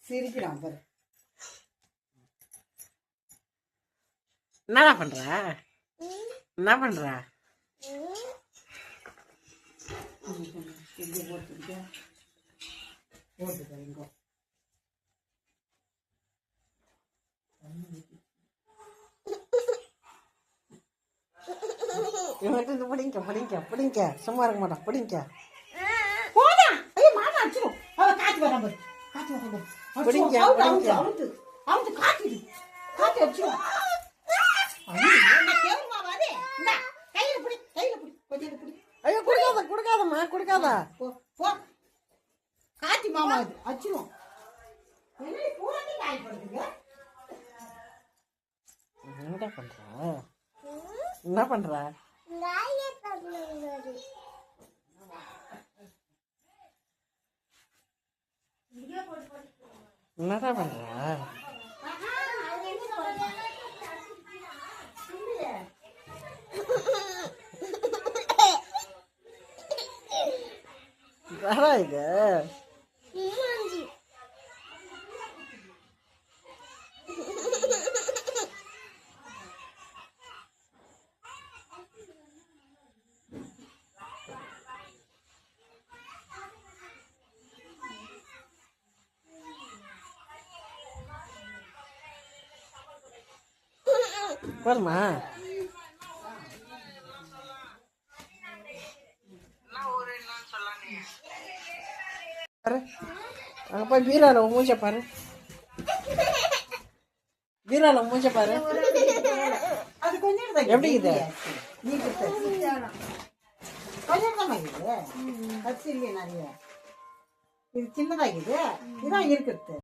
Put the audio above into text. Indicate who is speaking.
Speaker 1: சிரிக்கிறான் பாரு.
Speaker 2: என்னடா பண்ற? என்ன பண்ற? இவங்கிட்ட பிடிங்க பிடிங்க பிடிங்க, சும்மா இருக்க மாட்டான், பிடிங்க.
Speaker 1: போடா. ஐயோ மாமா அடிச்சிடும். அவ காத்து வர பாரு. காத்து வர பாரு.
Speaker 2: பிடிங்க பிடிங்க.
Speaker 1: அவன் காத்து காத்து அடிச்சிடும். ஐயோ நான் கேவலமா வாதே. இந்தா கையில பிடி, கையில பிடி, கொஞ்சம் பிடி.
Speaker 2: ஐயோ குடுக்காத குடுக்காதம்மா, குடுக்காத.
Speaker 1: போ போ. காத்தி மாமா அது அடிச்சிடும். என்ன பூராட்டி காய் படுதுங்க?
Speaker 2: என்னடா பண்ற? என்ன பண்ற? என்னடா பண்ற? என்னடா இது? போதுமா? அங்க போய் பீரால மூஞ்ச பாரு, பீரால மூஞ்ச பாரு.
Speaker 1: அது கொஞ்சம்
Speaker 2: எப்படி இது?
Speaker 1: நீ கொஞ்சம் தான் இது. அது சிறிய நிறைய இது சின்னதாகிது. இதான் இருக்குது.